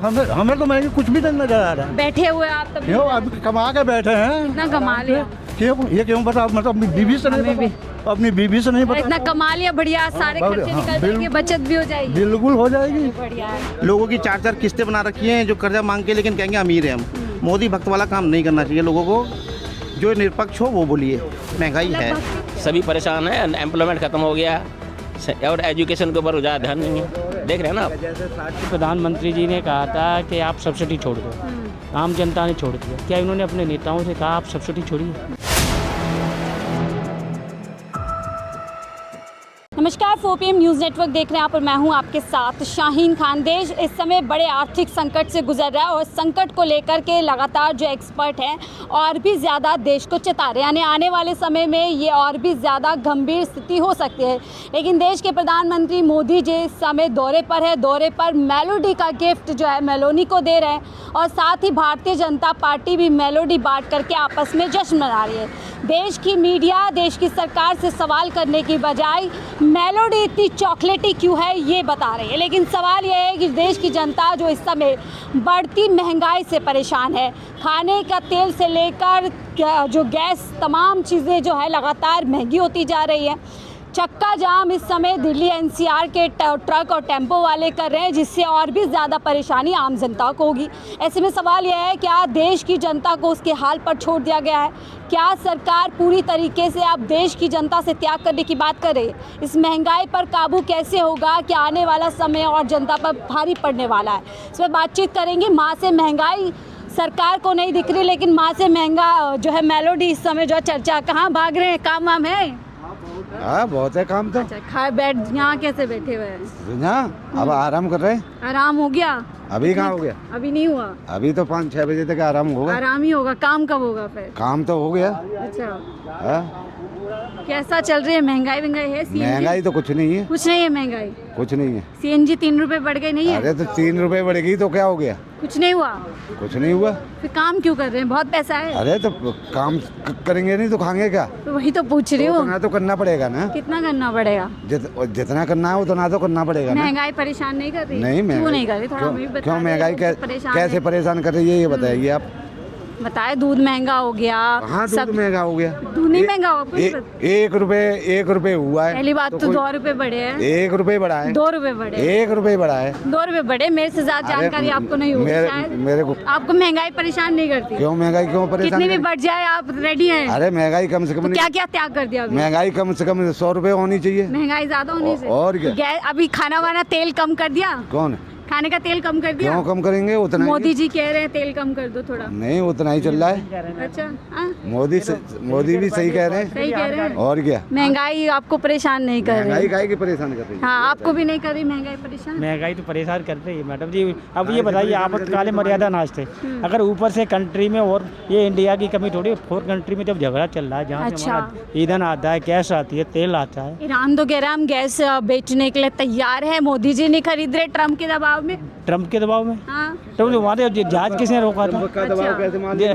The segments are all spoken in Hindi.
हमें तो महंगी कुछ भी नहीं नजर आ रहा है। बैठे हुए आप तब क्यों अभी कमा के बैठे हैं? इतना कमा लिया, क्यों बता, मतलब अपनी बीवी से नहीं पता, अपनी बीवी से नहीं पता। इतना कमा लिया, बढ़िया, सारे खर्चे निकल जाएंगे, बचत भी हो जाएगी। बिल्कुल हो जाएगी। बढ़िया है। लोगों की 4-4 किस्तें बना रखी हैं जो कर्जा मांग के, लेकिन कहेंगे अमीर हैं हम। मोदी भक्त वाला काम नहीं करना चाहिए लोगों को। जो निरपक्ष हो वो बोलिए। महंगाई है, सभी परेशान हैं, एम्प्लॉयमेंट खत्म हो गया और एजुकेशन के ऊपर ज़्यादा ध्यान नहीं है। देख रहे हैं ना आप। प्रधानमंत्री जी ने कहा था कि आप सब्सिडी छोड़ दो, आम जनता ने छोड़ दिया। क्या इन्होंने अपने नेताओं से कहा आप सब्सिडी छोड़िए? नमस्कार, 4PM न्यूज़ नेटवर्क देख रहे हैं आप और मैं हूं आपके साथ शाहीन खान। देश इस समय बड़े आर्थिक संकट से गुजर रहा है और संकट को लेकर के लगातार जो एक्सपर्ट हैं और भी ज़्यादा देश को चेता रहे हैं, यानी आने वाले समय में ये और भी ज़्यादा गंभीर स्थिति हो सकती है। लेकिन देश के प्रधानमंत्री मोदी जी इस समय दौरे पर है। दौरे पर मेलोडी का गिफ्ट जो है मेलोनी को दे रहे हैं और साथ ही भारतीय जनता पार्टी भी मेलोडी बांट करके आपस में जश्न मना रही है। देश की मीडिया देश की सरकार से सवाल करने की बजाय मेलोडी इतनी चॉकलेटी क्यों है ये बता रही है। लेकिन सवाल यह है कि देश की जनता जो इस समय बढ़ती महंगाई से परेशान है, खाने का तेल से लेकर जो गैस, तमाम चीज़ें जो है लगातार महंगी होती जा रही है। चक्का जाम इस समय दिल्ली NCR के ट्रक और टेम्पो वाले कर रहे हैं, जिससे और भी ज़्यादा परेशानी आम जनता को होगी। ऐसे में सवाल यह है, क्या देश की जनता को उसके हाल पर छोड़ दिया गया है? क्या सरकार पूरी तरीके से अब देश की जनता से त्याग करने की बात करे? इस महंगाई पर काबू कैसे होगा? क्या आने वाला समय और जनता पर भारी पड़ने वाला है? इस पर बातचीत करेंगे। माँ से महंगाई सरकार को नहीं दिख रही, लेकिन माँ से महंगा जो है मेलोडी इस समय जो चर्चा, कहाँ भाग रहे हैं? काम वाम है? हाँ, बहुत है काम तो। अच्छा, खाए बैठ, यहाँ कैसे बैठे हुए हैं? यहाँ अब आराम कर रहे हैं। आराम हो गया? अभी कहाँ हो गया? अभी नहीं हुआ। अभी तो 5-6 बजे तक आराम होगा। आराम ही होगा। काम कब होगा फिर? काम तो हो गया। अच्छा, हाँ? कैसा चल रही है महंगाई? है CNG? महंगाई तो कुछ नहीं है। कुछ नहीं है महंगाई? कुछ नहीं है। CNG 3 रुपए बढ़ गए नहीं है? अरे तो 3 रुपए बढ़ेगी तो क्या हो गया? कुछ नहीं हुआ। कुछ नहीं हुआ। फिर काम क्यों कर रहे हैं? बहुत पैसा है। अरे तो काम करेंगे नहीं तो खाएंगे क्या? तो वही तो पूछ रही हूँ। उतना तो करना पड़ेगा ना। कितना करना पड़ेगा? जितना करना है उतना तो करना पड़ेगा ना। महंगाई परेशान नहीं कर रही? नहीं, क्यों नहीं कर रही? थोड़ा हमें भी बता क्यों दो, महंगाई कैसे परेशान कर रही है ये बताइए आप। बताए। दूध महंगा हो गया। हाँ, दूध महंगा हो गया। दूध नहीं महंगा हुआ? 1 रुपए हुआ है। पहली बात तो 2 रुपए बढ़े हैं। 1 रुपए बढ़ा है। 2 रुपए बढ़े। 1 रुपए बढ़ा है। 2 रुपए बढ़े। मेरे से ज्यादा जानकारी आपको नहीं होगी शायद। मेरे को आपको महंगाई परेशान नहीं करती? क्यों महंगाई क्यों परेशान? कितनी भी बढ़ जाए आप रेडी हैं? अरे महंगाई कम से कम तो क्या क्या त्याग कर दिया? महंगाई कम से कम 100 रुपए होनी चाहिए। महंगाई ज्यादा होने से और क्या? अभी खाना वाना तेल कम कर दिया? कौन? खाने का तेल कम कर दिया? क्यों कम करेंगे? उतना मोदी जी कह रहे हैं तेल कम कर दो थोड़ा। नहीं, उतना ही चल रहा है। अच्छा, हाँ? मोदी भी सही कह रहे हैं। सही कह रहे हैं। और क्या? महंगाई आपको परेशान नहीं कर महंगाई रही? काहे की परेशान कर रही है? हाँ, आपको भी नहीं कर रही महंगाई परेशान? महंगाई तो परेशान कर रही है मैडम जी। अब ये बताइए, आपातकालीन मर्यादा अनाज थे, अगर ऊपर से कंट्री में, और ये इंडिया की कमी थोड़ी, 4 कंट्री में जब झगड़ा चल रहा है, जहाँ से हमारा ईंधन आता है, गैस आती है, तेल आता है। ईरान तो कह रहा है हम गैस बेचने के लिए तैयार है, मोदी जी नहीं खरीद रहे ट्रम्प के दबाव में। ट्रम्प के दबाव में? हाँ। तो हमारे जहाज किसने रोका था?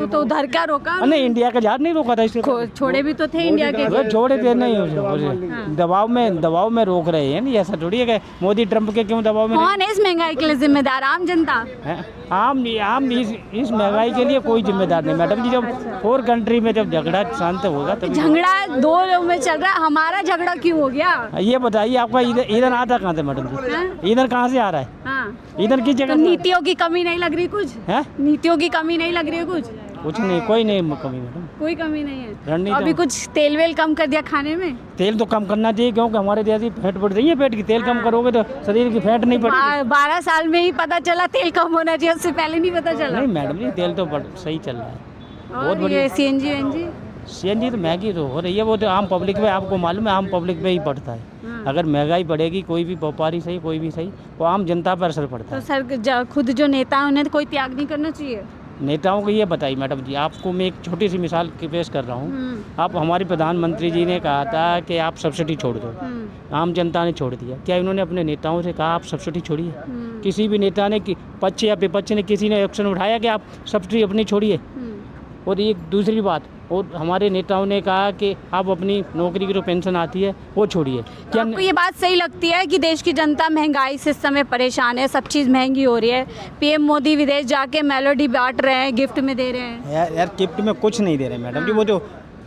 तो उधर क्या रोका? नहीं, इंडिया का जहाज नहीं रोका था। इससे छोड़े भी तो थे इंडिया के। छोड़े थे नहीं, दबाव में रोक रहे हैं। नहीं, ऐसा थोड़ी है कि मोदी ट्रम्प के क्यों दबाव में? कौन है इस महंगाई के लिए जिम्मेदार? आम जनता है। आम इस महंगाई के लिए कोई जिम्मेदार नहीं मैडम जी। जब 4 कंट्री में जब झगड़ा शांत होगा तब। झगड़ा 2 में चल रहा है, हमारा झगड़ा क्यों हो गया? ये बताइए, आपका ईंधन आता कहाँ से मैडम जी? ईंधन कहाँ से आ रहा है? हाँ। ईंधन की जगह नीतियों की कमी नहीं लग रही कुछ? है? नीतियों की कमी नहीं लग रही है कुछ? कुछ नहीं, कोई नहीं कमी मैडम। कोई कमी नहीं है। रणनीति अभी कुछ तेल वेल कम कर दिया खाने में? तेल तो कम करना चाहिए, क्योंकि हमारे जैसी फैट बढ़ रही है पेट की। तेल कम करोगे तो शरीर की फैट नहीं बढ़ेगी। 12 साल में ही पता चला तेल कम होना चाहिए, उससे पहले नहीं पता चला? नहीं मैडम जी, तेल तो सही चल रहा है। बहुत बढ़िया। CNG तो महंगी तो हो रही है, वो तो आम पब्लिक पे, आपको मालूम है, आम पब्लिक पे ही पड़ता है। अगर महंगाई बढ़ेगी, कोई भी व्यापारी सही, कोई भी सही, वो आम जनता पर असर पड़ता है। तो सर खुद जो नेता है उन्हें कोई त्याग नहीं करना चाहिए? नेताओं को ये बताइए मैडम जी, आपको मैं एक छोटी सी मिसाल की पेश कर रहा हूँ। आप, हमारे प्रधानमंत्री जी ने कहा था कि आप सब्सिडी छोड़ दो, आम जनता ने छोड़ दिया। क्या इन्होंने अपने नेताओं से कहा आप सब्सिडी छोड़िए? किसी भी नेता ने, पक्ष या विपक्ष ने, किसी ने एक्शन उठाया कि आप सब्सिडी अपनी छोड़िए? और एक दूसरी बात, और हमारे नेताओं ने कहा कि आप अपनी नौकरी की जो पेंशन आती है वो छोड़िए। तो आपको ये बात सही लगती है कि देश की जनता महंगाई से इस समय परेशान है, सब चीज़ महंगी हो रही है, पीएम मोदी विदेश जाके मेलोडी बांट रहे हैं, गिफ्ट में दे रहे हैं? यार गिफ्ट में कुछ नहीं दे रहे मैडम जी, वो जो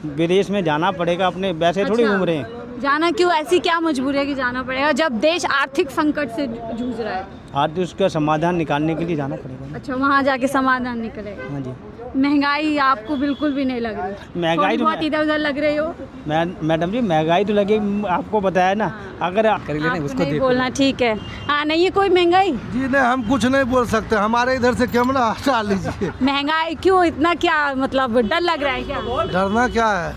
विदेश में जाना पड़ेगा अपने वैसे थोड़ी घूम रहे हैं। जाना क्यों, ऐसी क्या मजबूरी है कि जाना पड़ेगा जब देश आर्थिक संकट से जूझ रहा है? आज उसका समाधान निकालने के लिए जाना पड़ेगा। अच्छा, वहाँ जाके समाधान निकलेगा। हाँ जी। महंगाई आपको बिल्कुल भी नहीं लग रही? महंगाई तो बहुत इधर उधर लग रही हो मैडम जी, महंगाई तो लगे, आपको बताया ना। अगर आपको नहीं बोलना, ठीक है। हाँ, नहीं है कोई महंगाई? जी नहीं, हम कुछ नहीं बोल सकते, हमारे इधर से कैमरा हटा लीजिए। महंगाई क्यों इतना, क्या मतलब डर लग रहा है क्या? डरना क्या है,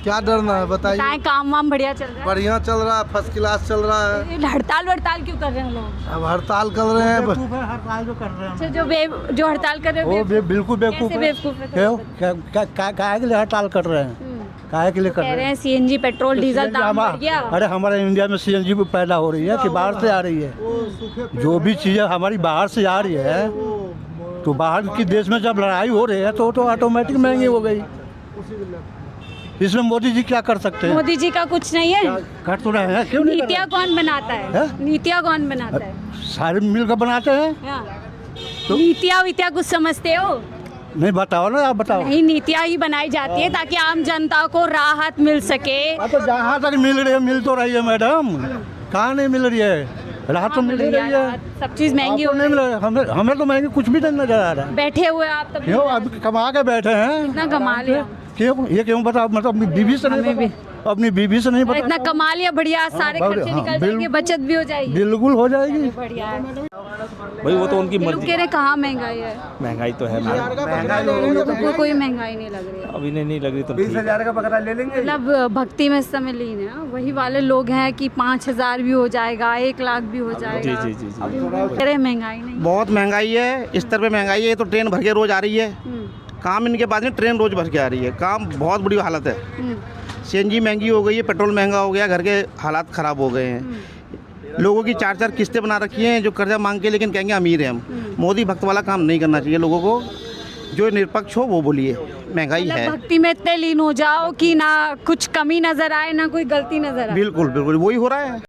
क्या डरना है बताइए? काम वाम बढ़िया चल रहा है? बढ़िया चल रहा है, फर्स्ट क्लास चल रहा है। हड़ताल वड़ताल क्यों कर रहे हैं लोग? अब हड़ताल कर रहे हैं, हड़ताल जो कर रहे हैं। अच्छा, जो हड़ताल कर रहे हैं वो बिल्कुल बेवकूफ है। क्यों, काहे के लिए हड़ताल कर रहे हैं? काहे के लिए कर रहे हैं? सीएनजी पेट्रोल डीजल दाम बढ़ गया। अरे हमारे इंडिया में सीएनजी भी पैदा हो रही है कि बाहर से आ रही है? जो भी चीज़ें हमारी बाहर से आ रही है, तो बाहर की देश में जब लड़ाई हो रही है तो ऑटोमेटिक महंगी हो गई। इसमें मोदी जी क्या कर सकते हैं? मोदी जी का कुछ नहीं है, कर तो रहे हैं, क्यों नहीं? नीतियाँ कौन बनाता है? नीतियाँ कौन बनाता है? सारे मिल कर बनाते हैं। तो नीतियाँ कुछ समझते हो? नहीं, बताओ ना, आप बताओ। नहीं, नीतियाँ ही बनाई जाती है ताकि आम जनता को राहत मिल सके। तो जहाँ तक मिल रही है, मिल तो रही है मैडम, कहाँ नहीं मिल रही है? राहत तो मिल रही है, सब चीज़ महंगी हो नहीं मिल रही है। हमें तो महंगी कुछ भी नहीं नजर आ रहा है। बैठे हुए आप तब क्यों, अभी कमा के बैठे हैं? इतना कमा लिया? क्यों, ये क्यों बताओ, मतलब अपनी बीवी से नहीं, अपनी बीवी से नहीं पता? इतना कमा लिया, बढ़िया, सारे खर्चे निकल जाएंगे, बचत भी हो जाएगी। बिल्कुल हो जाएगी। बढ़िया है भाई, वो तो उनकी मर्जी। कह रहे कहाँ महंगाई है? महंगाई तो है मैडम, तो कोई महंगाई नहीं लग रही है अभी नहीं लग रही तो 20,000 का बकरा ले लेंगे। मतलब भक्ति में इस समय लीन है, वही वाले लोग हैं कि 5,000 भी हो जाएगा, 1 लाख भी हो जाएगा। जी। कह रहे महंगाई नहीं। बहुत महंगाई है, इस तरह पे महंगाई है। तो ट्रेन भर के रोज आ रही है, काम इनके पास में ट्रेन रोज भर के आ रही है, काम बहुत बुरी हालत है। सीएनजी महंगी हो गई है, पेट्रोल महंगा हो गया, घर के हालात ख़राब हो गए हैं। लोगों की 4-4 किस्तें बना रखी हैं, जो कर्जा मांग के लेकिन कहेंगे अमीर हैं हम। मोदी भक्त वाला काम नहीं करना चाहिए लोगों को, जो निरपक्ष हो वो बोलिए। महंगाई है, भक्ति में इतने लीन हो जाओ कि ना कुछ कमी नजर आए ना कोई गलती नजर आए। बिल्कुल बिल्कुल वही हो रहा है।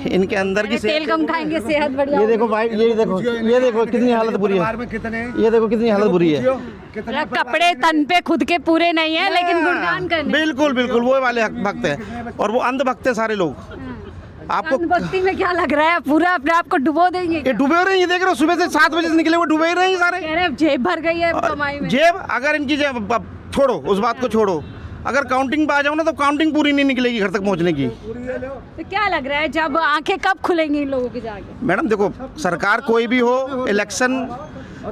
इनके अंदर की तेल कम खाएंगे, सेहत बढ़िया। ये देखो भाई, ये देखो कितनी हालत बुरी है, ये देखो कितनी हालत बुरी है। कपड़े तन पे खुद के पूरे नहीं है लेकिन गुणगान करने। बिल्कुल वो वाले भक्त हैं, और वो अंध भक्त हैं सारे लोग। आपको भक्ति में क्या लग रहा है, पूरा अपने आप को डुबो देंगे? ये डूबे हो रहे हैं, ये देख रहे हो, सुबह से 7 बजे से निकले वो डूबे ही रहे हैं सारे। कह रहे जेब भर गई है कमाई में। जेब, अगर इनकी जेब, छोड़ो उस बात को, छोड़ो, अगर काउंटिंग पे आ जाओ ना तो काउंटिंग पूरी नहीं निकलेगी घर तक पहुंचने की। तो क्या लग रहा है, जब आंखें कब खुलेंगी इन लोगों की जाके? मैडम देखो, सरकार कोई भी हो, इलेक्शन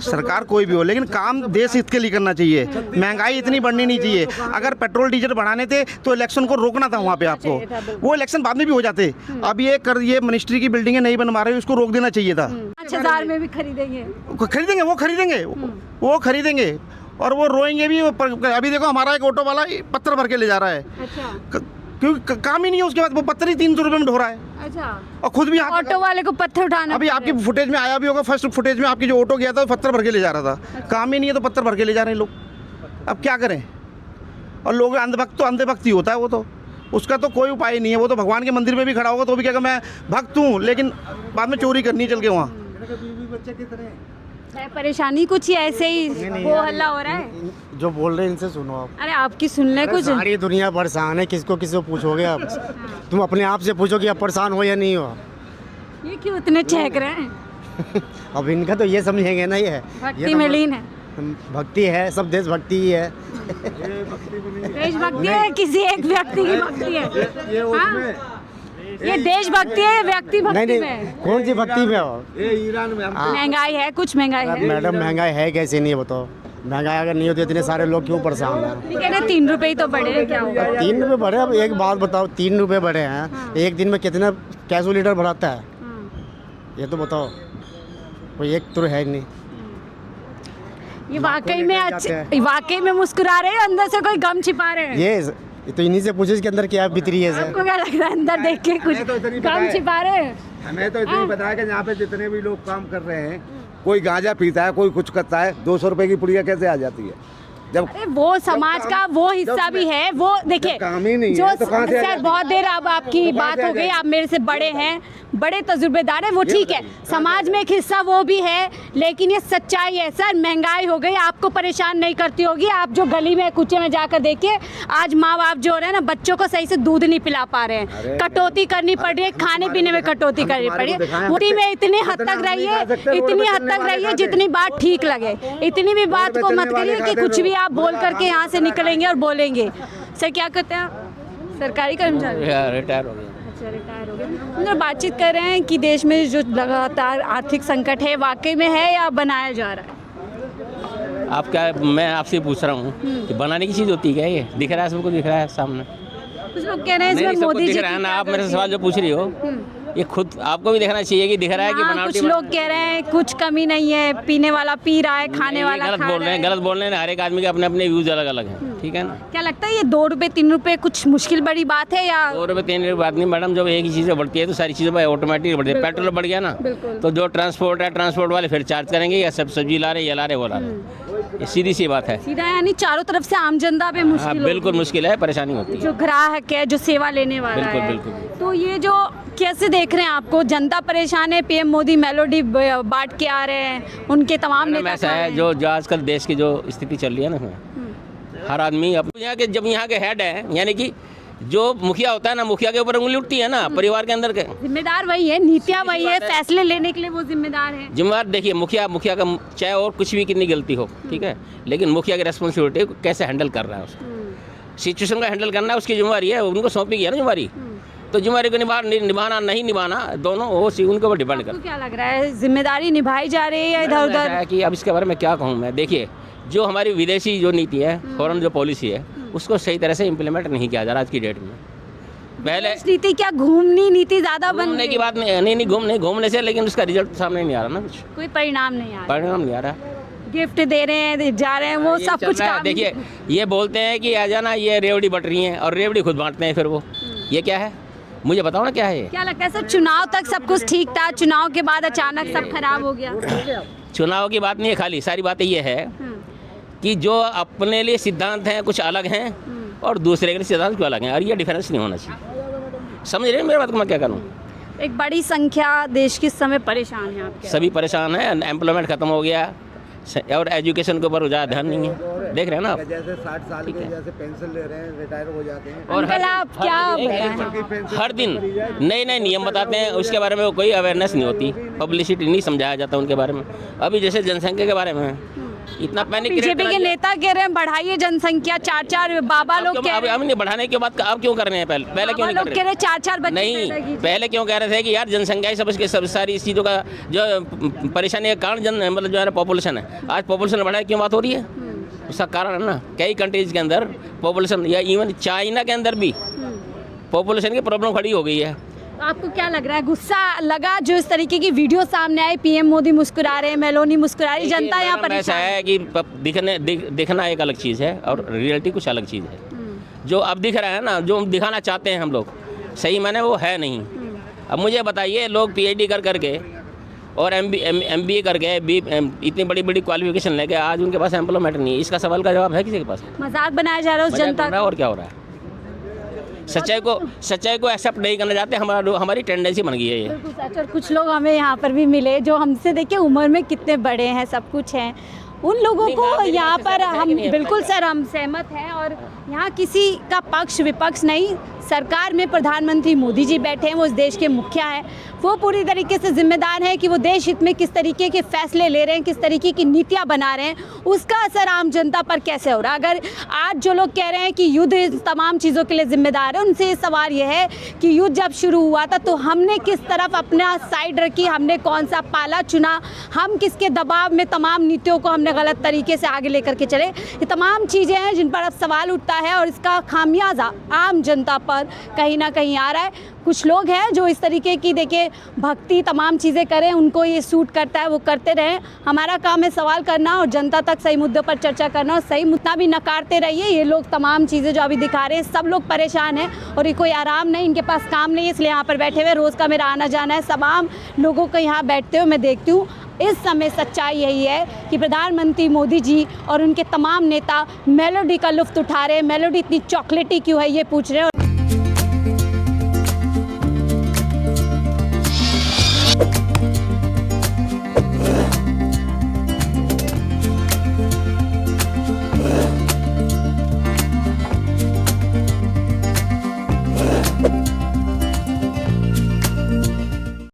सरकार कोई भी हो, लेकिन काम देश हित के लिए करना चाहिए। महंगाई इतनी बढ़नी नहीं चाहिए। अगर पेट्रोल डीजल बढ़ाने थे तो इलेक्शन को रोकना था वहाँ पे आपको, वो इलेक्शन बाद में भी हो जाते। अब ये मिनिस्ट्री की बिल्डिंगें नहीं बनवा रहे, उसको रोक देना चाहिए था। 5,000 में भी खरीदेंगे? वो खरीदेंगे और वो रोएंगे भी। अभी देखो, हमारा एक ऑटो वाला पत्थर भर के ले जा रहा है। अच्छा। क्योंकि काम ही नहीं है, उसके बाद वो पत्थर ही 300 रुपये में ढो रहा है। अच्छा। और खुद भी ऑटो वाले को पत्थर उठाना। अभी आपकी फुटेज में आया भी होगा, फर्स्ट फुटेज में आपकी जो ऑटो गया था पत्थर भर के ले जा रहा था। अच्छा। काम ही नहीं है तो पत्थर भर के ले जा रहे हैं लोग, अब क्या करें। और लोग अंधभक्त तो अंधभक्त ही होता है, वो तो उसका तो कोई उपाय नहीं है। वो तो भगवान के मंदिर में भी खड़ा होगा तो भी कहेगा मैं भक्त हूँ, लेकिन बाद में चोरी करनी है चल के वहाँ। परेशानी कुछ ही ऐसे ही वो हल्ला हो रहा है। जो बोल रहे हैं इनसे सुनो आप। अरे आपकी सुन ले कुछ। सारी दुनिया परेशान है, किसको पूछोगे आप? तुम अपने आप से पूछो कि आप परेशान हो या नहीं हो। ये क्यों इतने चहक रहे हैं? अब इनका तो ये समझेंगे ना, ये भक्ति में लीन है। भक्ति है, सब देशभक्ति ही है। देशभक्ति है, किसी एक व्यक्ति की भक्ति है? ये देशभक्ति है, व्यक्ति भक्ति में? कौन सी भक्ति में हो? महंगाई है, कुछ महंगाई है। मैडम महंगाई है कैसे नहीं बताओ? महंगाई अगर नहीं होती इतने सारे लोग क्यों परेशान हैं? ठीक है ना, 3 रुपए तो बढ़े, क्या होगा? 3 रुपये बढ़े। अब एक बात बताओ, 3 रुपये बढ़े हैं। हाँ। एक दिन में कितना कैसो लीटर बढ़ाता है? ये तो बताओ, कोई एक तो है नहीं। ये वाकई में मुस्कुरा रहे हैं, अंदर से कोई गम छिपा रहे हैं? ये तो इन्हीं से पूछो इसके अंदर क्या बीत रही है सर। आपको क्या लग रहा है, अंदर देख के कुछ गम छिपा रहे हैं? हमें तो इतनी बताया कि यहाँ पे जितने भी लोग काम कर रहे हैं, कोई गांजा पीता है, कोई कुछ करता है, 200 रुपए की पुड़िया कैसे आ जाती है? जब अरे वो समाज का वो हिस्सा भी है, वो देखिए काम ही नहीं जो है, तो कहाँ से आ सर जाएगा? बहुत देर अब आपकी बात हो गई, आप मेरे से बड़े हैं, बड़े तजुर्बेदार है, वो ठीक है, समाज में एक हिस्सा वो भी है, लेकिन ये सच्चाई है सर, महंगाई हो गई, आपको परेशान नहीं करती होगी। आप जो गली में कूचे में जाकर देखिए, आज माँ बाप जो हो रहे हैं ना, बच्चों को सही से दूध नहीं पिला पा रहे हैं, कटौती करनी पड़ रही है, खाने पीने में कटौती करनी पड़ी है। उसी में इतनी हद तक रहिए, इतनी हद तक रहिए जितनी बात ठीक लगे, इतनी भी बात को मत करिए कि कुछ भी आप बोल करके यहाँ से निकलेंगे और बोलेंगे। सर क्या करते हैं आप? सरकारी कर्मचारी? रिटायर हो गया। अच्छा, रिटायर हो गए। हम लोग बातचीत कर रहे हैं कि देश में जो लगातार आर्थिक संकट है वाकई में है या बनाया जा रहा है? आप क्या, मैं आपसे पूछ रहा हूँ कि बनाने की चीज़ होती है क्या? ये दिख रहा है, सबको दिख रहा है सामने। कुछ लोग कह रहे हैं नहीं, इसमें सबको मोदी दिख जी रहा है की ना। क्या आप मेरे से गलती सवाल है? जो पूछ रही हो, ये खुद आपको भी देखना चाहिए कि दिख रहा है कि हाँ, बनावटी। कुछ लोग कह रहे हैं कुछ कमी नहीं है, पीने वाला पी रहा है, खाने वाला गलत खा बोल रहा रहे हैं, है। गलत बोल रहे हैं। हर एक आदमी के अपने अपने व्यूज अलग अलग हैं, ठीक है ना। क्या लगता है ये 2 रुपए 3 रुपए कुछ मुश्किल बड़ी बात है या? 2 रुपये 3 रुपये बात नहीं मैडम, जब एक ही चीज़ें बढ़ती है तो सारी चीज़ों पर ऑटोमेटिक बढ़ती है। पेट्रोल बढ़ गया ना, बिल्कुल। तो जो ट्रांसपोर्ट है, ट्रांसपोर्ट वाले फिर चार्ज करेंगे, या सब सब्जी ला रहे, ये ला रहे, वो ला रहे। ये सीधी सी बात है। सीधा यानी चारों तरफ से आम जनता पे हाँ, मुश्किल बिल्कुल होगी। मुश्किल है, परेशानी होती है। जो ग्राहक है, जो सेवा लेने वाला बिल्कुल, है। बिल्कुल। तो ये जो कैसे देख रहे हैं आपको, जनता परेशान है, पीएम मोदी मेलोडी बांट के आ रहे हैं, उनके तमाम मैडम, नेता ऐसा खा रहे है हैं। जो आजकल देश की जो स्थिति चल रही है ना, इसमें हर आदमी यहाँ के, जब यहाँ के हेड है, यानी कि जो मुखिया होता है ना, मुखिया के ऊपर उंगली उठती है ना, परिवार के अंदर के जिम्मेदार वही है, नीतियाँ सीधी वही है, बात है। फैसले लेने के लिए वो जिम्मेदार है। जिम्मेदार देखिए, मुखिया का चाहे और कुछ भी कितनी गलती हो, ठीक है, लेकिन मुखिया की रेस्पॉन्सिबिलिटी कैसे हैंडल कर रहा है, उसको सिचुएशन का हैंडल करना उसकी जिम्मेवारी है, उनको सौंपी गई है ना जिम्मेवारी। तो जिम्मेवारी को निभाना नहीं निभाना, दोनों वो उनके ऊपर डिपेंड आपको करता क्या लग रहा है, जिम्मेदारी निभाई जा रही है या इधर है। उधर? ऐसा है कि अब इसके बारे में क्या कहूँ मैं। देखिए, जो हमारी विदेशी जो नीति है, फॉरेन जो पॉलिसी है, उसको सही तरह से इम्प्लीमेंट नहीं किया जा रहा आज की डेट में। पहले विदेश नीति क्या घूमनी नीति ज्यादा बन घूमने रही की है? बात नहीं घूमने से, लेकिन उसका रिजल्ट सामने नहीं आ रहा ना, कुछ कोई परिणाम नहीं आ रहा। परिणाम नहीं आ रहा। गिफ्ट दे रहे हैं, जा रहे हैं, वो ये सब चल कुछ रहा है। काम देखिए, ये बोलते हैं कि आ जाना, ये रेवड़ी बट रही हैं, और रेवड़ी खुद बांटते हैं फिर वो। ये क्या है, मुझे बताओ ना क्या है ये। क्या लगता है सर, चुनाव तक सब कुछ ठीक था, चुनाव के बाद अचानक सब खराब हो गया? चुनाव की बात नहीं है खाली, सारी बातें ये है कि जो अपने लिए सिद्धांत हैं कुछ अलग हैं, और दूसरे के लिए सिद्धांत क्यों अलग हैं, और ये डिफरेंस नहीं होना चाहिए। समझ रहे हैं मेरी बात को? मैं क्या करूँ? एक बड़ी संख्या देश की इस समय परेशान है आपके। सभी परेशान हैं, एम्प्लॉयमेंट खत्म हो गया, और एजुकेशन के ऊपर ज़्यादा ध्यान नहीं है। देख रहे हैं ना आप। जैसे 60 साल के जैसे पेंशन ले रहे हैं, रिटायर हो जाते हैं। और अंकल आप क्या हर दिन नए नए नियम बताते हैं, उसके बारे में कोई अवेयरनेस नहीं होती, पब्लिसिटी नहीं समझाया जाता उनके बारे में। अभी जैसे जनसंख्या के बारे में इतना पैनिक बीजेपी के नेता कह रहे हैं बढ़ाइए जनसंख्या, 4 बाबा लोग कह रहे हैं, अब नहीं बढ़ाने की बात आप क्यों कर रहे हैं? पहले क्यों बाबा नहीं लोग कर कह रहे? रहे 4 बच्चे नहीं, पैदा कीजिए। पहले क्यों कह रहे थे कि यार जनसंख्या ही सब सारी इस चीज़ों का जो परेशानी का कारण मतलब जो है पॉपुलेशन है। आज पॉपुलेशन बढ़ा, क्यों बात हो रही है? उसका कारण है ना, कई कंट्रीज के अंदर पॉपुलेशन, या इवन चाइना के अंदर भी पॉपुलेशन की प्रॉब्लम खड़ी हो गई है। आपको क्या लग रहा है, गुस्सा लगा जो इस तरीके की वीडियो सामने आई, पीएम मोदी मुस्कुरा रहे हैं, मेलोनी मुस्कुरा रही, जनता यहाँ मैडम, ऐसा परेशान है कि दिखना एक अलग चीज़ है और रियलिटी कुछ अलग चीज़ है। जो अब दिख रहा है ना, जो दिखाना चाहते हैं हम लोग, सही मैंने वो है नहीं। अब मुझे बताइए, लोग पीएचडी कर करके और MBA करके इतनी बड़ी बड़ी क्वालिफिकेशन लेके आज उनके पास एम्प्लॉयमेंट नहीं है। इसका सवाल का जवाब है किसी के पास? मजाक बनाया जा रहा है उस मजाक जनता बन रहा है का। और क्या हो रहा है? सच्चाई को एक्सेप्ट नहीं करना चाहते, हमारी टेंडेंसी बन गई है ये। बिल्कुल सच। और कुछ लोग हमें यहाँ पर भी मिले जो हमसे देखिए उम्र में कितने बड़े हैं, सब कुछ हैं, उन लोगों नहीं, को मैं मेरी यहाँ बात से पर सहमत है हम कि नहीं है? बिल्कुल सर हम सहमत हैं। और यहाँ किसी का पक्ष विपक्ष नहीं, सरकार में प्रधानमंत्री मोदी जी बैठे हैं, वो इस देश के मुखिया हैं, वो पूरी तरीके से जिम्मेदार हैं कि वो देश हित में किस तरीके के फैसले ले रहे हैं, किस तरीके की नीतियाँ बना रहे हैं, उसका असर आम जनता पर कैसे हो रहा है। अगर आज जो लोग कह रहे हैं कि युद्ध इन तमाम चीज़ों के लिए जिम्मेदार है, उनसे ये सवाल ये है कि युद्ध जब शुरू हुआ था तो हमने किस तरफ अपना साइड रखी, हमने कौन सा पाला चुना, हम किसके दबाव में तमाम नीतियों को हमने गलत तरीके से आगे लेकर के चले। ये तमाम चीज़ें हैं जिन पर अब सवाल उठता है और इसका खामियाजा आम जनता पर कहीं ना कहीं आ रहा है। कुछ लोग हैं जो इस तरीके की देखिए भक्ति तमाम चीज़ें करें, उनको ये सूट करता है, वो करते रहें। हमारा काम है सवाल करना और जनता तक सही मुद्दों पर चर्चा करना, और सही मुद्दा भी नकारते रहिए। ये लोग तमाम चीज़ें जो अभी दिखा रहे हैं, सब लोग परेशान हैं और ये कोई आराम नहीं, इनके पास काम नहीं है, इसलिए यहाँ पर बैठे हुए। रोज़ का मेरा आना जाना है, तमाम लोगों को यहाँ बैठते हुए मैं देखती हूँ। इस समय सच्चाई यही है कि प्रधानमंत्री मोदी जी और उनके तमाम नेता मेलोडी का लुत्फ़ उठा रहे हैं। मेलोडी इतनी चॉकलेटी क्यों है ये पूछ रहे हैं।